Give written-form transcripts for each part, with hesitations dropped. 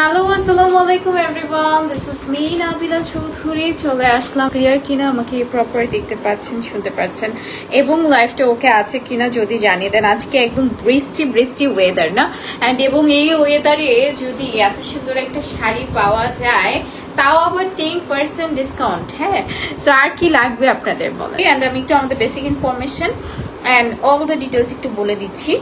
Hello আসসালামু আলাইকুম everyone, this is me Nabila Chowdhury. চলে আসলাম। ক্লিয়ার কিনা আমাকে প্রপার দেখতে পাচ্ছেন, শুনতে পাচ্ছেন এবং লাইফটা ওকে আছে কিনা যদি জানিয়ে দেন। আজকে একদম বৃষ্টি বৃষ্টি ওয়েদার না, অ্যান্ড এবং এই ওয়েদারে যদি এত সুন্দর একটা শাড়ি পাওয়া যায় তাও আবার 10% ডিসকাউন্ট। হ্যাঁ, সো আর কি লাগবে আপনাদের বলে। অ্যান্ড আমি একটু আমাদের basic information and all the details একটু বলে দিচ্ছি।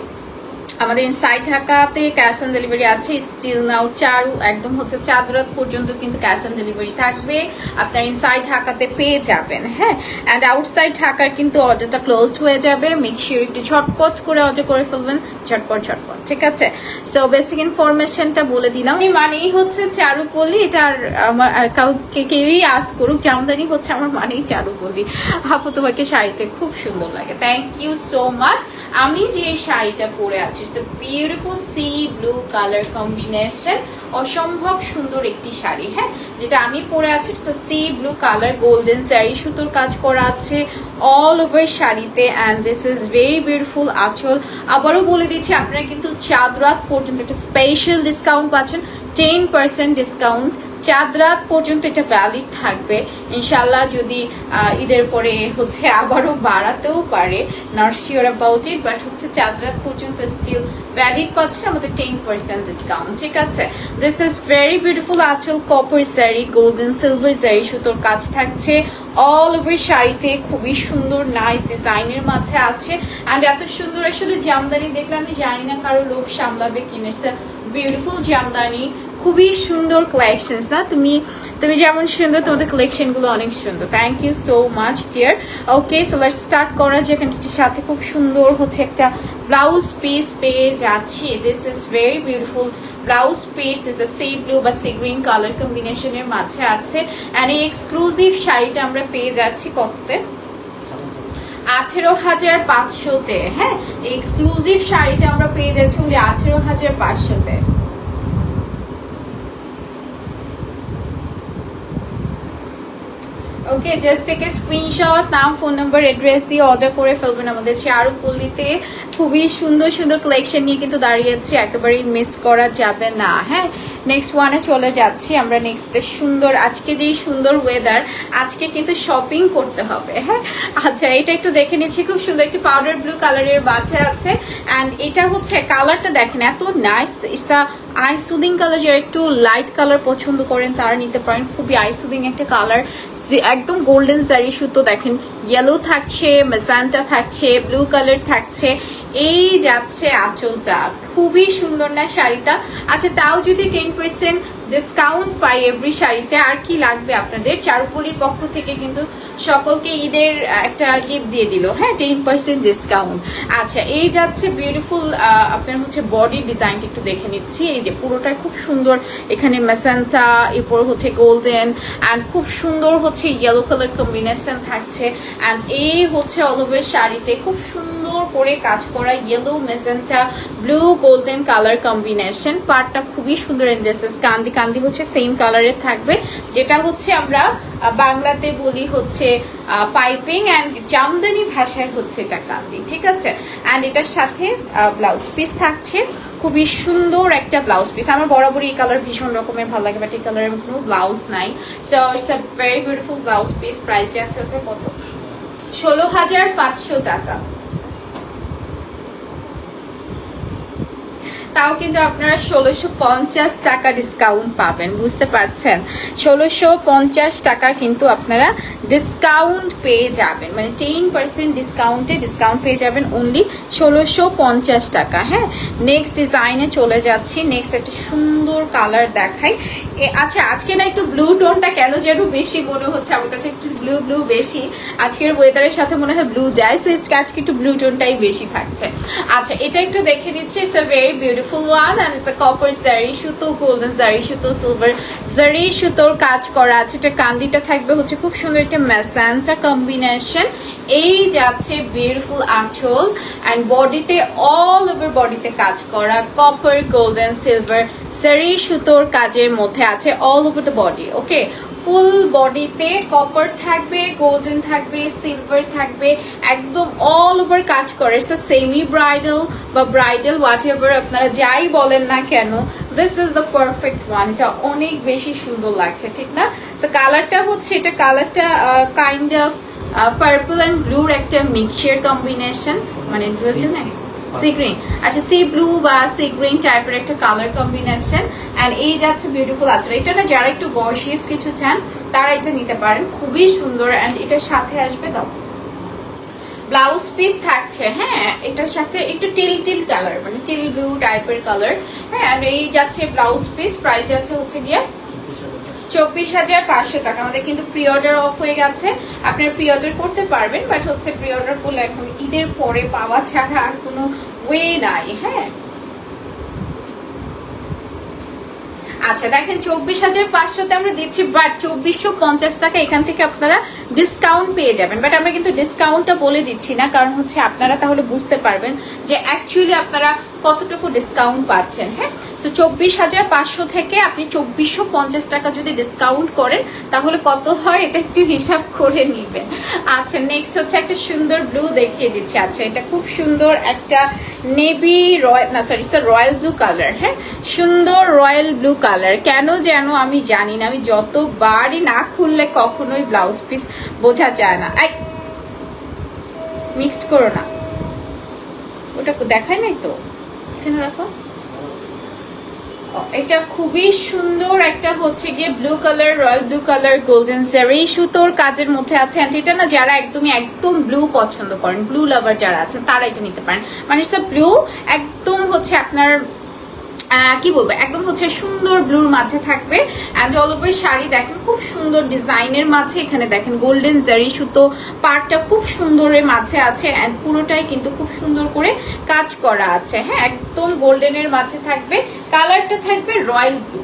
আমাদের ইনসাইড ঢাকাতে ক্যাশ অন ডেলিভারি আছে স্টিল নাও। চারু একদম হচ্ছে চাঁদরাত পর্যন্ত কিন্তু ক্যাশ অন ডেলিভারি থাকবে, আপনার ইনসাইড ঢাকাতে পেয়ে যাবেন। হ্যাঁ, অ্যান্ড আউটসাইড ঢাকার কিন্তু অর্ডারটা ক্লোজড হয়ে যাবে। মেক শিওর একটু ঝটপট করে অর্ডার করে ফেলবেন, ঝটপট ঝটপট, ঠিক আছে? সো বেসিক ইনফরমেশনটা বলে দিলাম। মানেই হচ্ছে চারুপল্লী, এটার আমার কাউকে কেউই আস করুক, জামদানি হচ্ছে আমার মানেই চারুপল্লী। আপু তোমাকে শাড়িতে খুব সুন্দর লাগে, থ্যাংক ইউ সো মাচ। আমি যে শাড়িটা পরে আছি beautiful C blue colour combination, অসম্ভব সুন্দর একটি শাড়ি। হ্যাঁ, যেটা আমি পরে আছি C blue colour, golden sari, সুতোর কাজ করা আছে অল ওভার শাড়িতে, and this is very beautiful আঁচল। আবারও বলে দিচ্ছি, আপনারা কিন্তু চাঁদরাত পর্যন্ত একটা স্পেশাল ডিসকাউন্ট পাচ্ছেন, 10% ডিসকাউন্ট। চাঁদরাত পর্যন্ত এটা ভ্যালিড থাকবে ইনশাল্লাহ। যদি ঈদের পরে হচ্ছে আবারও বাড়াতেও পারে, not sure about it, but হচ্ছে চাঁদরাত পর্যন্ত স্টিল ভ্যালিড পাচ্ছে আমাদের 10% ডিসকাউন্ট, ঠিক আছে? দিস ইজ ভেরি বিউটিফুল আঁচল, copper sari, golden silver sari, সুতোর কাজ থাকছে অল ওভার শাড়িতে, খুবই সুন্দর নাইস ডিজাইনের মাঝে আছে। অ্যান্ড এত সুন্দর আসলে জামদানি দেখলে আমি জানি না কারো লোভ সামলাবে কিনেছে। বিউটিফুল জামদানি, খুবই সুন্দর কালেকশনস না? তুমি যেমন সুন্দর, তোমাদের কালেকশন গুলো অনেক সুন্দর। Thank you so much dear. Okay, so let's start করা যাক। এটার সাথে খুব সুন্দর হচ্ছে একটা ব্লাউজ পিস পেয়ে যাচ্ছি। This is very beautiful blouse piece, is a C blue বা সি গ্রিন কালার কম্বিনেশনের মাঝে আছে। অ্যান্ড এই এক্সক্লুসিভ শাড়িটা আমরা পেয়ে যাচ্ছি কততে? 18,500-তে। হ্যাঁ, এক্সক্লুসিভ শাড়িটা আমরা পেয়ে যাচ্ছি 18,500-তে। ওকে, জাস্ট টেক এ স্ক্রিনশট, নাম, ফোন নাম্বার, অ্যাড্রেস দিয়ে অর্ডার করে ফেলবেন। আমাদের চারুপল্লীতে খুবই সুন্দর সুন্দর কালেকশন নিয়ে কিন্তু দাঁড়িয়েছি, একেবারেই মিস করা যাবে না। হ্যাঁ, নেক্সট ওয়ানে চলে যাচ্ছি আমরা। নেক্সট এটা সুন্দর, আজকে যেই সুন্দর ওয়েদার, আজকে কিন্তু শপিং করতে হবে। হ্যাঁ, আচ্ছা, এটা একটু দেখে নিচ্ছি। খুব সুন্দর একটি পাউডার ব্লু কালারের বাচ্চা আছে, অ্যান্ড এটা হচ্ছে কালারটা দেখেন এত nice. It's I soothing colour, যারা একটু লাইট কালার পছন্দ করেন তারা নিতে পারেন। খুবই আই সুদিং একটা কালার, একদম গোল্ডেন জারি সুতো, দেখেন ইয়েলো থাকছে, মেসান্টা থাকছে, ব্লু কালার থাকছে। এই যাচ্ছে আঁচলটা, খুবই সুন্দর না শাড়িটা? আচ্ছা, তাও যদি 10% ডিসকাউন্ট পাই এভরি শাড়িতে, আর কি লাগবে আপনাদের? চারুপল্লীর পক্ষ থেকে কিন্তু সকলকে ঈদের একটা গিফট দিয়ে দিল। হ্যাঁ, 10% ডিসকাউন্ট। আচ্ছা, এই যাচ্ছে বিউটিফুল আপনার হচ্ছে বডি ডিজাইনটা একটু দেখে নিচ্ছি। এই যে পুরোটা খুব সুন্দর, এখানে মেসান্টা, এরপর হচ্ছে গোল্ডেন, অ্যান্ড খুব সুন্দর হচ্ছে ইয়েলো কালার কম্বিনেশন থাকছে। অ্যান্ড এই হচ্ছে অল ওভার শাড়িতে খুব সুন্দর করে কাজ করা yellow, magenta, blue, golden colour combination. পার্টটা খুবই সুন্দর। কান্দি কান্দি হচ্ছে সেম কালারের থাকবে, যেটা হচ্ছে আমরা বাংলাতে বলি হচ্ছে পাইপিং, অ্যান্ড জামদানি ভাষায় হচ্ছে এটা কান্দি, ঠিক আছে? অ্যান্ড এটার সাথে ব্লাউজ পিস থাকছে, খুবই সুন্দর একটা ব্লাউজ পিস। আমার বরাবরই এই কালার ভীষণ রকমের ভালো লাগে, বাট এই কালারের কোনো ব্লাউজ নাই। So it's a very beautiful blouse piece. Price আছে হচ্ছে কত? 16,500 টাকা। তাও কিন্তু আপনারা 1650 টাকা ডিসকাউন্ট পাবেন, বুঝতে পারছেন? 1650 টাকা কিন্তু আপনারা ডিসকাউন্ট পেয়ে যাবেন, মানে 10% ডিসকাউন্ট পেয়ে যাবেন অনলি 1650 টাকা। হ্যাঁ, নেক্সট ডিজাইনে চলে যাচ্ছি। নেক্সট একটা সুন্দর কালার দেখাই। আচ্ছা, আজকে না একটু ব্লু টোনটা কেন যেন বেশি মনে হচ্ছে আমার কাছে, একটু ব্লু বেশি। আজকের ওয়েদারের সাথে মনে হয় ব্লু যায়, সো আজকে একটু ব্লু টোনটাই বেশি থাকছে। আচ্ছা, এটা একটু দেখে নিচ্ছি। It's a very beautiful one, and it's a copper zari সুতো, গোল্ডেন জারি সুতো, সিলভার জারি সুতোর কাজ করা আছে। এটা কান্দিটা থাকবে হচ্ছে খুব সুন্দর একটা মেসান্টা কম্বিনেশন। এই যাচ্ছে বিউটিফুল আঁচল, অ্যান্ড বডিতে অল ওভার বডিতে কাজ করা কপার, গোল্ডেন, সিলভার জারি সুতোর কাজের মধ্যে আছে অল ওভার দ্য বডি। ওকে, ফুল বডিতে কপার থাকবে, গোল্ডেন থাকবে, সিলভার থাকবে, একদম অল ওভার কাজ করে। সেমি ব্রাইডাল বা ব্রাইডাল হোয়াট এভার আপনারা যাই বলেন না কেন, this is the perfect one. এটা অনেক বেশি সুন্দর লাগছে, ঠিক না? সো কালারটা হচ্ছে, এটা কালারটা কাইন্ড অফ পার্পল অ্যান্ড ব্লুর একটা মিক্সচার কম্বিনেশন, মানে সি গ্রিন, আচ্ছা সি ব্লু বা সি গ্রিন টাইপের একটা কালার কম্বিনেশন। এন্ড এই যাচ্ছে বিউটিফুল আঁচল। এটা না যারা একটু গর্জিয়াস কিছু চান তারা এটা নিতে পারেন, খুবই সুন্দর। এন্ড এটার সাথে আসবে দাও ব্লাউজ পিস থাকছে, হ্যাঁ এটার সাথে একটু টিল টিল কালার, মানে টিল ব্লু টাইপের কালার, হ্যাঁ। আর এই যাচ্ছে ব্লাউজ পিস, প্রাইস যাচ্ছে হচ্ছে গিয়ে 24,500 টাকা। আমাদের কিন্তু প্রি অর্ডার অফ হয়ে গেছে, আপনারা প্রি অর্ডার করতে পারবেন, বাট হচ্ছে প্রি অর্ডার করলে এখন ঈদের পরে পাওয়া ছাড়া আর কোনো ওয়ে নাই, হ্যাঁ। আচ্ছা দেখেন 24,500 আমরা দিচ্ছি, বাট 2450 টাকা এখান থেকে আপনারা ডিসকাউন্ট পেয়ে যাবেন। বাট আমরা কিন্তু ডিসকাউন্টটা বলে দিচ্ছি না, কারণ হচ্ছে আপনারা তাহলে বুঝতে পারবেন যে অ্যাকচুয়ালি আপনারা কতটুকু ডিসকাউন্ট পাচ্ছেন, হ্যাঁ। সো 24,500 থেকে আপনি 2450 টাকা যদি ডিসকাউন্ট করেন তাহলে কত হয় এটা একটু হিসাব করে নিবেন। আচ্ছা নেক্সট হচ্ছে একটা সুন্দর ব্লু দেখিয়ে দিচ্ছি। আচ্ছা এটা খুব সুন্দর একটা নেভি রয়্যাল, না sorry sir royal blue colour, হ্যাঁ সুন্দর রয়্যাল ব্লু কালার। কেন যেন আমি জানি না, আমি যতবারই না খুললে কখনোই ব্লাউজ পিস বোঝা যায় না। মিক্সড করো না, ওটা দেখায় নাই তো, এখানে রাখো। এটা খুবই সুন্দর একটা হচ্ছে গিয়ে blue colour, royal blue colour golden জারি সুতোর কাজের মধ্যে আছে। এন্ড এটা না যারা একদম ব্লু পছন্দ করেন, ব্লু লাভার যারা আছেন তারা এটা নিতে পারেন। মানে ব্লু একদম হচ্ছে আপনার কি বলবো, একদম হচ্ছে সুন্দর ব্লুর মাঝে থাকবে। এন্ড অল ওভার শাড়ি দেখেন খুব সুন্দর ডিজাইনের মাঝে, এখানে দেখেন গোল্ডেন জারি সুতো পার্টটা খুব সুন্দরের মাঝে আছে। এন্ড পুরোটাই কিন্তু খুব সুন্দর করে কাজ করা আছে, হ্যাঁ একদম গোল্ডেনের মাঝে থাকবে। কালারটা থাকবে royal blue,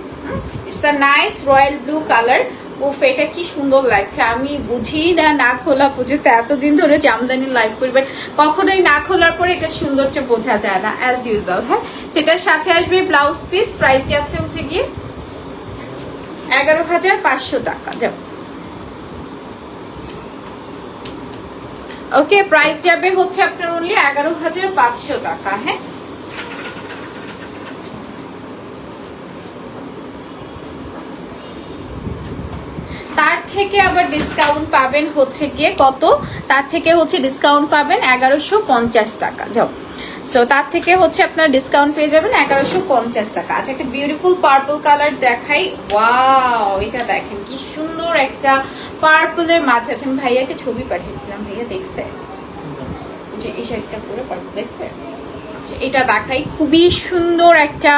it's a nice royal blue colour. উফ এটা কি সুন্দর লাগছে, আমি বুঝি না, না খোলা পুজোতে এতদিন ধরে জামদানি লাইভ করবেন, কখনোই না খোলার পরে এটা সৌন্দর্য বোঝা যায় না অ্যাজ ইউজুয়াল, হ্যাঁ। সেটার সাথে আসবে ব্লাউজ পিস, প্রাইস যাচ্ছে হচ্ছে গিয়ে 11,500 টাকা। যাও ওকে, প্রাইস যাবে হচ্ছে আপনার অনলি 11,500 টাকা, হ্যাঁ। তার থেকে আবার ডিসকাউন্ট পাবেন হচ্ছে গিয়ে কত, তার থেকে হচ্ছে ডিসকাউন্ট পাবেন 1150 টাকা। যাও সো তার থেকে হচ্ছে আপনার ডিসকাউন্ট পেয়ে যাবেন 1150 টাকা। আচ্ছা একটা বিউটিফুল পার্পল কালার দেখাই। ওয়াও এটা দেখেন কি সুন্দর একটা পার্পলের মাঝে আছে। আমি ভাইয়াকে ছবি পাঠিয়েছিলাম, ভাইয়া দেখছে যে এই শাড়িটা পুরো পার্পল দেখছে। এটা দেখাই, খুবই সুন্দর একটা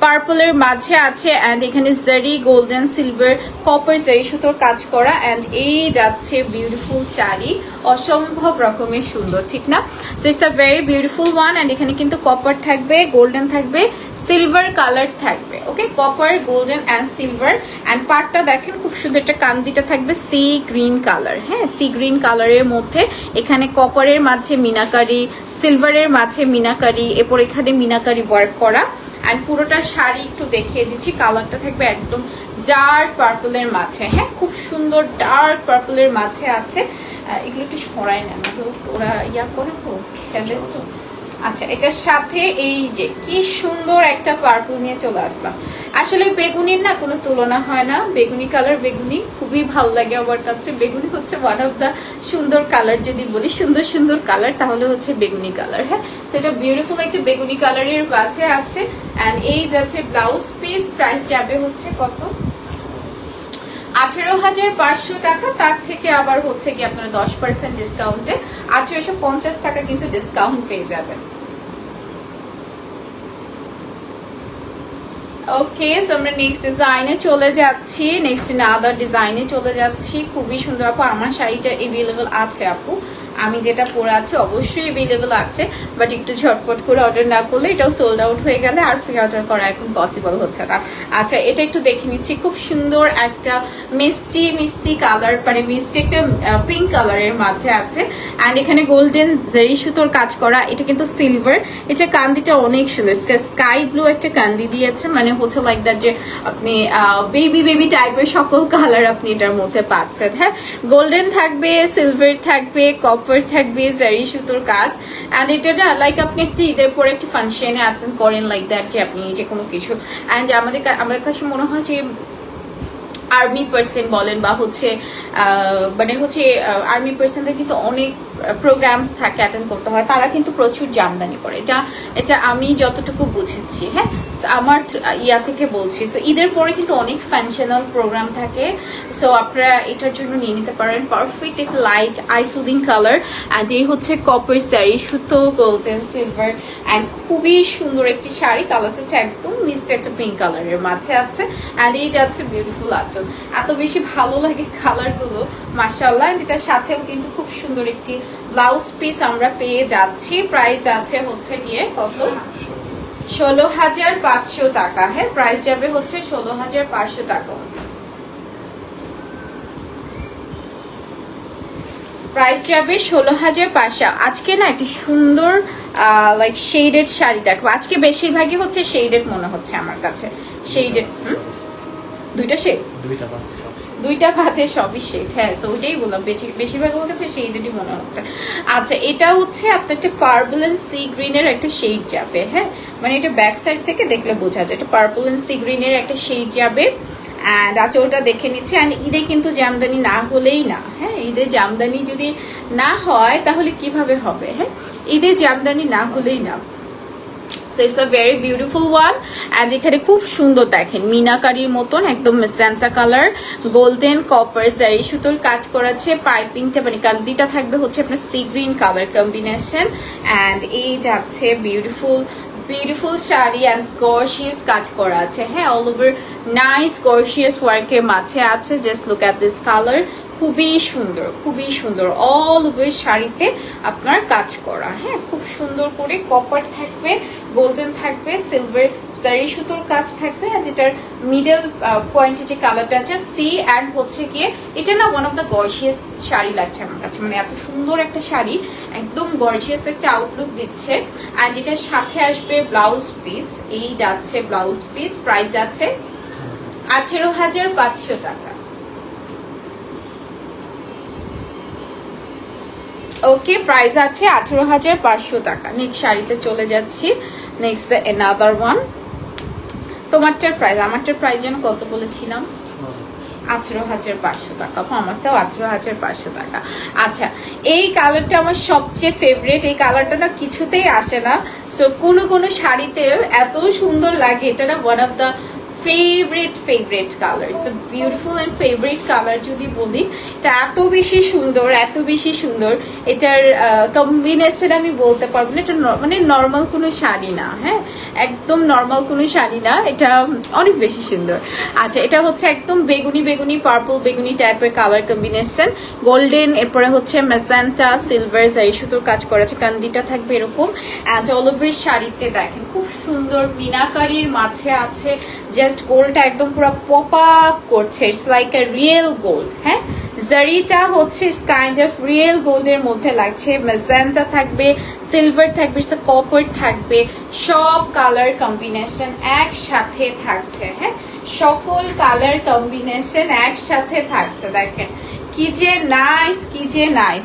পার্পলের মাঝে আছে। এন্ড এখানে জারি গোল্ডেন সিলভার কপার জারি সুতোর কাজ করা। এন্ড এই যাচ্ছে বিউটিফুল শাড়ি, অসম্ভব রকমের সুন্দর, ঠিক না? So it's a very beautiful one. And এখানে কিন্তু কপার থাকবে, গোল্ডেন থাকবে, সিলভার কালার থাকবে, okay copper golden and silver. And পার্টটা দেখেন খুব সুন্দর একটা কান্দিটা থাকবে সি গ্রিন কালার, হ্যাঁ সি গ্রিন কালারের মধ্যে এখানে কপারের মাঝে মিনাকারি, সিলভারের মাঝে মিনাকারি, এরপর এখানে মিনাকারি ওয়ার্ক করা। এন্ড পুরোটা শাড়ি একটু দেখিয়ে দিচ্ছি, কালারটা থাকবে একদম ডার্ক পার্পলের মাঝে, হ্যাঁ খুব সুন্দর ডার্ক পার্পলের মাঝে আছে। এগুলো একটু সরাই না, ওরা ইয়া করে তো খেলে তো। আচ্ছা এটার সাথে এই যে কি সুন্দর একটা পার্পল নিয়ে চলে আসলাম। আসলে বেগুনির না কোনো তুলনা হয় না, বেগুনি কালার, বেগুনি খুবই ভালো লাগে আমার কাছে। বেগুনি হচ্ছে ওয়ান অফ দা সুন্দর কালার, যদি বলি সুন্দর সুন্দর কালার তাহলে হচ্ছে বেগুনি কালার, হ্যাঁ সেটা বিউটিফুল একটা বেগুনি কালারের কাছে আছে। এন্ড এই যাচ্ছে ব্লাউজ পিস, প্রাইস যাবে হচ্ছে কত 18,500 টাকা। তার থেকে আবার হচ্ছে কি আপনারা 10% ডিসকাউন্টে 1850 টাকা কিন্তু ডিসকাউন্ট পেয়ে যাবেন। ওকে সো আমরা নেক্সট ডিজাইনে চলে যাচ্ছি, নেক্সট আদার ডিজাইনে চলে যাচ্ছি। খুবই সুন্দর আপু, আমার শাড়িটা এভেলেবল আছে আপু, আমি যেটা পরে আছি অবশ্যই এভেলেবল আছে, বাট একটু ঝটপট করে অর্ডার না করলে এটাও সোল্ড আউট হয়ে গেলে আর প্রি অর্ডার করা এখন পসিবল হচ্ছে না। আচ্ছা এটা একটু দেখে নিচ্ছি, খুব সুন্দর একটা মিষ্টি মিষ্টি কালার, মানে মিষ্টি একটা পিঙ্ক কালারের মাঝে আছে। অ্যান্ড এখানে গোল্ডেন জারি সুতোর কাজ করা, এটা কিন্তু সিলভার। এটা কান্দিটা অনেক সুন্দর, স্কাই ব্লু একটা কান্দি দিয়েছে, মানে হচ্ছে লাইক দ্যাট যে আপনি বেবি বেবি টাইপের সকল কালার আপনি এটার মধ্যে পাচ্ছেন, হ্যাঁ গোল্ডেন থাকবে, সিলভার থাকবে, কপার কপার থাকবে, জারি সুতোর কাজ। অ্যান্ড এটা না লাইক আপনি একটা ঈদের পরে একটি ফাংশনে অ্যাটেন্ড করেন লাইক দ্যাট, যে আপনি যে কোনো কিছু। অ্যান্ড আমাদের কাছে মনে হয় যে আর্মি পার্সন বলেন বা হচ্ছে মানে হচ্ছে আর্মি পার্সনদের কিন্তু অনেক প্রোগ্রামস থাকে, অ্যাটেন্ড করতে হয়, তারা কিন্তু প্রচুর জামদানি করে। এটা আমি যতটুকু বুঝেছি, হ্যাঁ আমার ইয়া থেকে বলছি। সো ঈদের পরে কিন্তু অনেক ফাংশনাল প্রোগ্রাম থাকে, সো আপনারা এটার জন্য নিয়ে নিতে পারেন। পারফেক্ট একটা light I soothing colour. And এই হচ্ছে কপার শাড়ি, সুতো, গোল্ডেন সিলভার, অ্যান্ড খুবই সুন্দর একটি শাড়ি। কালারটা হচ্ছে একদম মিষ্টি একটা পিঙ্ক কালারের মাঝে আছে। অ্যান্ড এই যাচ্ছে বিউটিফুল আঁচল, এত বেশি ভালো লাগে কালারগুলো মাশাআল্লাহ। এন্ড এটার সাথেও কিন্তু খুব সুন্দর একটি ব্লাউজ পিস আমরা পেয়ে যাচ্ছি। প্রাইস আছে হচ্ছে গিয়ে কত, 16,500 টাকা। হ্যাঁ প্রাইস যাবে হচ্ছে 16,500 টাকা। প্রাইস যাবে 16,500। আজকে না একটি সুন্দর লাইক শেডেড শাড়ি দেখবো। আজকে বেশিরভাগই হচ্ছে শেডেড মনে হচ্ছে আমার কাছে। শেডেড দুইটা শেড, দুইটা ভাতে সবই শেড। হ্যাঁ তো ওইটাই বললাম, বেশিরভাগ আমার কাছে শেডেডই মনে হচ্ছে। আচ্ছা এটা হচ্ছে আপনার একটা পার্পল এন্ড সি গ্রিনের একটা শেড যাবে। হ্যাঁ মানে এটা ব্যাক সাইড থেকে দেখলে বোঝা যায় এটা পার্পল এন্ড সি গ্রিনের একটা শেড যাবে। অ্যান্ড আঁচলটা দেখে নিচ্ছে। অ্যান্ড ঈদে কিন্তু জামদানি না হলেই না, হ্যাঁ ঈদে জামদানি যদি না হয় তাহলে কিভাবে হবে? হ্যাঁ ঈদে জামদানি না হলেই না। So it's a very beautiful one. And এখানে খুব সুন্দর দেখেন মিনাকারির মতন একদম মেজেন্টা কালার, গোল্ডেন কপার জারি সুতোর কাজ করেছে। পাইপিংটা মানে কান্দিটা থাকবে হচ্ছে আপনার C green colour combination. And এই যাচ্ছে বিউটিফুল শাড়ি অ্যান্ড গর্জিয়াস কাজ করা আছে। হ্যাঁ অল ওভার নাইস গর্জিয়াস ওয়ার্কের মাঝে আছে। Just look at this colour, খুবই সুন্দর অল ওভার শাড়িতে আপনার কাজ করা। হ্যাঁ খুব সুন্দর করে কপার থাকবে, গোল্ডেন থাকবে, সিলভার জারি সুতোর কাজ থাকবে। আর যেটার মিডল পয়েন্টে যে কালারটা আছে সি অ্যান্ড হচ্ছে গিয়ে এটা না one of the gorgeous sari লাগছে আমার কাছে। মানে এত সুন্দর একটা শাড়ি, একদম গর্জিয়াস একটা আউটলুক দিচ্ছে। অ্যান্ড এটার সাথে আসবে ব্লাউজ পিস, এই যাচ্ছে ব্লাউজ পিস। প্রাইস আছে 18,500 টাকা। ওকে প্রাইস আছে 18,500 টাকা। নেক্সট শাড়িতে চলে যাচ্ছি। Next the another one. তোমারটার প্রাইস, আমারটার প্রাইস যেন কত বলেছিলাম? 18,500 টাকা। আমারটাও 18,500 টাকা। আচ্ছা এই কালারটা আমার সবচেয়ে ফেভারিট। এই কালারটা না কিছুতেই আসে না। সো কোনো শাড়িতে এত সুন্দর লাগে। এটা না one of the favorite color. It's a beautiful and favorite color যদি বলি। এটা এত বেশি সুন্দর। এটার কম্বিনেশন আমি বলতে পারবো না। এটা মানে নর্মাল কোনো শাড়ি না। হ্যাঁ একদম নর্মাল কোনো শাড়ি না, এটা অনেক বেশি সুন্দর। আচ্ছা এটা হচ্ছে একদম বেগুনি পার্পল বেগুনি টাইপের কালার কম্বিনেশন, গোল্ডেন, এরপরে হচ্ছে মেজেন্টা, সিলভার জারি সুতোর কাজ করা আছে। কান্দিটা থাকবে এরকম। অ্যান্ড অল ওভার শাড়িতে দেখেন খুব সুন্দর মিনাকারির মাঝে আছে। জাস্ট গোল্ডটা একদম পুরো পপ আপ করছে। It's like a real gold. হ্যাঁ জারিটা হচ্ছে কাইন্ড অফ রিয়েল গোল্ডের মধ্যে লাগছে। মেজেন্টা থাকবে, সিলভার থাকবে, কপার থাকবে, সব কালার কম্বিনেশন একসাথে থাকছে। হ্যাঁ সকল কালার কম্বিনেশন একসাথে থাকছে। দেখেন কি যে নাইস।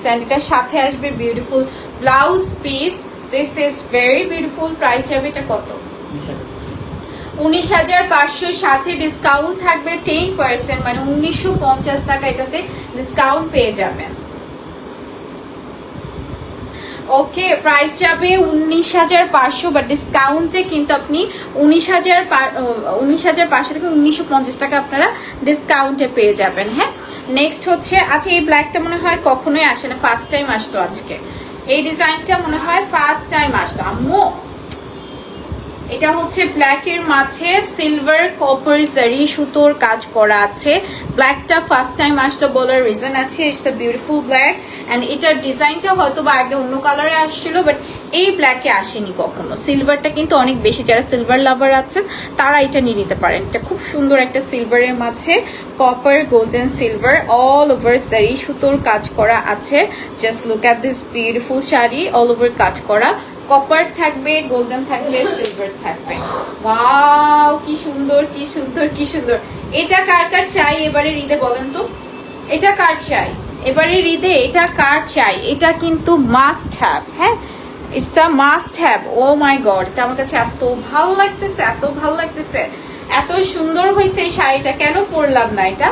অ্যান্ড এটার সাথে আসবে beautiful blouse piece. This is very beautiful. Price যাবে এটা কত? 19,500। সাথে ডিসকাউন্ট থাকবে 10%, মানে 1950 টাকা এটাতে ডিসকাউন্ট পেয়ে যাবেন। ওকে প্রাইস যাবে 19,500, বাট ডিসকাউন্টে কিন্তু আপনি 19,500 থেকে 1950 টাকা আপনারা ডিসকাউন্টে পেয়ে যাবেন। হ্যাঁ নেক্সট হচ্ছে, আচ্ছা এই ব্ল্যাকটা মনে হয় কখনোই আসে না, ফার্স্ট টাইম আসতো আজকে। এই ডিজাইনটা মনে হয় ফার্স্ট টাইম আসতো আম্মু। এটা হচ্ছে ব্ল্যাকের মাঝে সিলভার কপার জারি সুতোর কাজ করা আছে। ব্ল্যাকটা ফার্স্ট টাইম আসলো বলার রিজন আছে। It's a beautiful black. And এটার ডিজাইনটা হয়তো বা আগে অন্য কালারে আসছিল, বাট এই ব্ল্যাকে আসেনি কখনো। সিলভারটা কিন্তু অনেক বেশি, যারা সিলভার লাভার আছেন তারা এটা নিয়ে নিতে পারেন। এটা খুব সুন্দর একটা সিলভারের মাঝে copper golden silver all over জারি সুতোর কাজ করা আছে। Just look at this beautiful sari, all over কাজ করা, কপার থাকবে, গোল্ডেন থাকবে, সিলভার থাকবে। ওয়াও কি সুন্দর। এটা কার চাই এবারে ঈদে বলেন তো? এটা কার চাই? এবারে ঈদে এটা কার চাই, এটা কিন্তু মাস্ট হ্যাভ। হ্যাঁ, it's a must have. Oh my God, এটা আমার কাছে এত ভালো লাগতেছে, এত ভালো লাগতেছে, এত সুন্দর হয়েছে এই শাড়িটা। কেন পরলাম না এটা,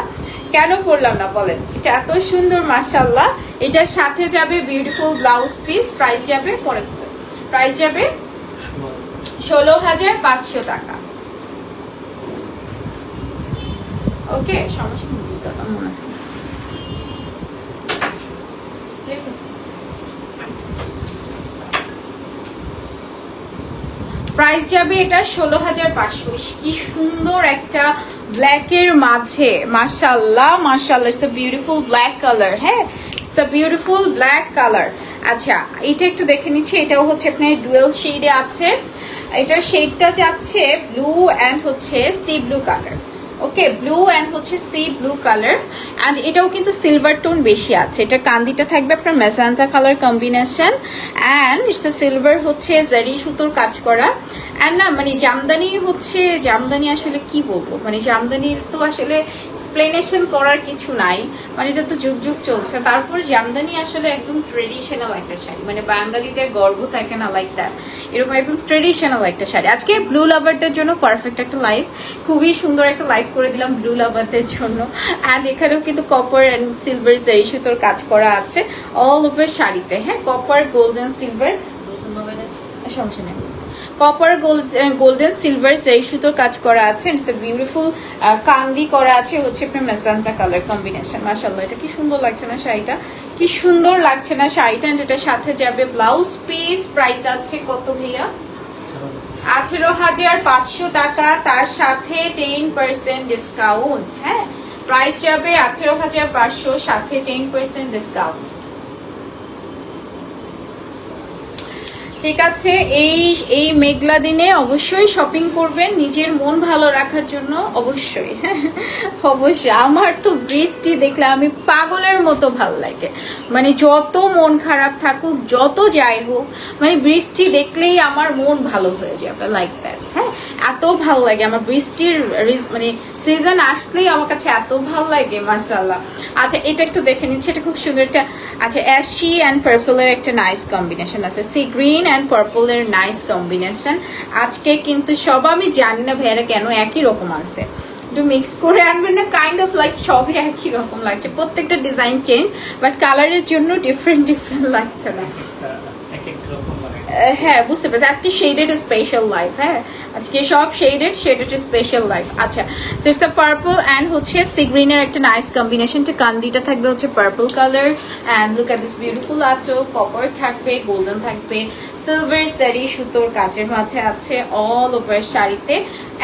কেন পরলাম না বলেন? এটা এত সুন্দর মাশাআল্লাহ। এটার সাথে যাবে বিউটিফুল ব্লাউজ পিস। প্রাইস যাবে পরে, প্রাইস যাবে 16,500 টাকা। ওকে, সমস্যা নেই। প্রাইস যাবে এটা 16,500। কি সুন্দর একটা ব্ল্যাকের মাঝে, মাশাআল্লাহ মাশাআল্লাহ, it's a beautiful black colour. হ্যাঁ, it's a beautiful black colour. আচ্ছা, এটা একটু দেখে নিচ্ছি। এটাও হচ্ছে আপনার ডুয়েল শেডে আছে। এটার শেডটা যাচ্ছে ব্লু অ্যান্ড হচ্ছে C blue colour. Okay, blue and হচ্ছে সি ব্লু কালার। অ্যান্ড এটাও কিন্তু সিলভার টোন বেশি আছে। এটা কান্দিটা থাকবে আপনার magenta colour combination and it's silver হচ্ছে জারি সুতোর কাজ করা। অ্যান্ড না মানে জামদানি হচ্ছে, জামদানি আসলে কি বলবো, মানে জামদানির তো আসলে এক্সপ্লেনেশন করার কিছু নাই, মানে এটা তো যুগ যুগ চলছে। তারপর জামদানি আসলে একদম ট্রেডিশনাল একটা শাড়ি, মানে বাঙালিদের গর্ব থাকে না, লাইক দ্যাট, এরকম একদম ট্রেডিশনাল একটা শাড়ি। আজকে ব্লু লাভারদের জন্য পারফেক্ট একটা লাইভ, খুবই সুন্দর একটা লাইভ করে দিলাম ব্লু লাভারদের জন্য। অ্যান্ড এখানেও কিন্তু কপার অ্যান্ড সিলভার জারি সুতোর কাজ করা আছে অল ওভার শাড়িতে। হ্যাঁ, কপার গোল্ডেন সিলভার, সমস্যা নেই, কপার গোল্ডেন সিলভার জারি সুতোর কাজ করা আছে। ইটস এ বিউটিফুল কান্দি করা আছে হচ্ছে আপনার মেজেন্টা কালার কম্বিনেশন। মাশাআল্লাহ, এটা কি সুন্দর লাগছে না শাড়িটা, কি সুন্দর লাগছে না শাড়িটা। এন্ড এটার সাথে যাবে ব্লাউজ পিস। প্রাইস আছে কত ভাইয়া? 18,500 টাকা, তার সাথে 10% ডিসকাউন্ট। হ্যাঁ, প্রাইস যাবে 18,500, সাথে 10% ডিসকাউন্ট। ঠিক আছে, এই মেঘলা দিনে অবশ্যই শপিং করবেন নিজের মন ভালো রাখার জন্য, অবশ্যই। অবশ্যই, আমার তো বৃষ্টি দেখলে আমি পাগলের মতো ভালো লাগে, মানে যত মন খারাপ থাকুক, যত যাই হোক, মানে বৃষ্টি দেখলেই আমার মন ভালো হয়ে যায়, লাইক দ্যাট। হ্যাঁ, এত ভালো লাগে আমার বৃষ্টির, মানে সিজন আসলেই আমার কাছে এত ভালো লাগে, মাশাআল্লাহ। আচ্ছা, এটা একটু দেখে নিচ্ছি, এটা খুব সুন্দর একটা, আচ্ছা অ্যাশি অ্যান্ড পার্পলের একটা নাইস কম্বিনেশন আছে, সি গ্রিন অ্যান্ড পার্পলের নাইস কম্বিনেশন। আজকে কিন্তু সব, আমি জানি না ভাইয়ারা কেন একই রকম আছে, একটু মিক্স করে আনবেন না, কাইন্ড অফ লাইক সবই একই রকম লাগছে, প্রত্যেকটা ডিজাইন চেঞ্জ, বাট কালারের জন্য ডিফারেন্ট ডিফারেন্ট লাগছে না। হ্যাঁ, বুঝতে পারছি, আজকে শেডেড স্পেশাল লাইফ। হ্যাঁ, আজকে সব শেডেড স্পেশাল লাইফ। আচ্ছা, so it's a purple and হচ্ছে সি গ্রিনের একটা নাইস কম্বিনেশন। কান্দিটা থাকবে হচ্ছে purple colour and look at this beautiful আঁচল, কপার থাকবে, গোল্ডেন থাকবে, সিলভার জারি সুতোর কাজের মাঝে আছে অল ওভার শাড়িতে,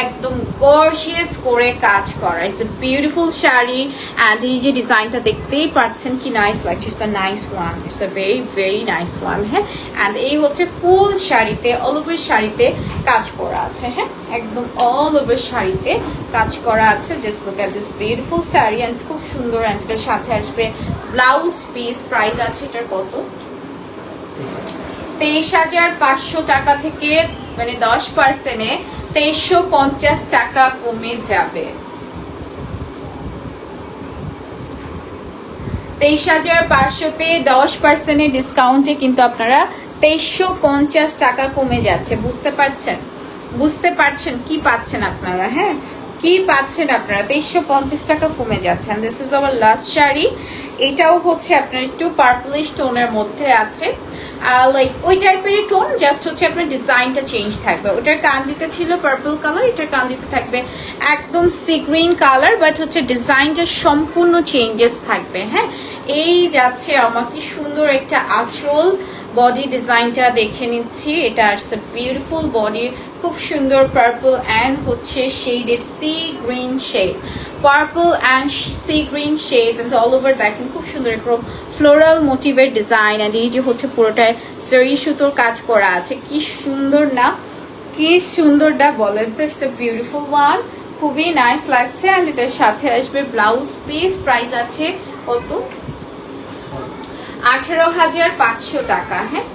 একদম গর্জিয়াস করে কাজ করা। It's a beautiful sari and এই যে ডিজাইনটা দেখতেই পাচ্ছেন কি নাইস লাগছে, it's a nice one, it's a very very nice one. হ্যাঁ, অ্যান্ড এই হচ্ছে ফুল শাড়িতে, অল ওভার শাড়িতে কাজ করা আছে। হ্যাঁ, একদম অল ওভার শাড়িতে কাজ করা আছে। Just look at this beautiful sari and খুব সুন্দর। অ্যান্ড এটার সাথে আসবে ব্লাউজ পিস। প্রাইস আছে এটার কত? 23,500 টাকা থেকে, মানে 10%-এ 2350 টাকা কমে যাবে। 23,500-তে 10%-এর ডিসকাউন্টে কিন্তু আপনারা 2350 টাকা কমে যাচ্ছে। বুঝতে পারছেন, বুঝতে পারছেন কি পাচ্ছেন আপনারা? হ্যাঁ, কি পাচ্ছেন আপনারা? 2350 টাকা কমে যাচ্ছে। This is our last sari. এটাও হচ্ছে আপনার একটু পার্পলিশ টোনের মধ্যে আছে, লাইক ওই টাইপেরই টোন, জাস্ট হচ্ছে আপনার ডিজাইনটা চেঞ্জ থাকবে। ওটার কান্দিতে ছিল পার্পল কালার, এটার কান্দিতে থাকবে একদম সি গ্রিন কালার, বাট হচ্ছে ডিজাইনটা সম্পূর্ণ চেঞ্জেস থাকবে। হ্যাঁ, এই যাচ্ছে আমার কি সুন্দর একটা আঁচল, বডি ডিজাইনটা দেখে নিচ্ছি। এটা আসছে বিউটিফুল বডির, খুব সুন্দর পার্পল অ্যান্ড হচ্ছে shaded sea green shade, purple and sea green shade and all over দেখেন খুব সুন্দর এরকম ফ্লোরাল মোটিভের ডিজাইন। অ্যান্ড এই যে হচ্ছে পুরোটায় জরি সুতোর কাজ করা আছে, কি সুন্দর না, কি সুন্দর না বলেন তো? ইটস এ বিউটিফুল ওয়ান, খুবই নাইস লাগছে। অ্যান্ড এটার সাথে আসবে ব্লাউজ পিস। প্রাইস আছে কত? 18,500 টাকা। হ্যাঁ,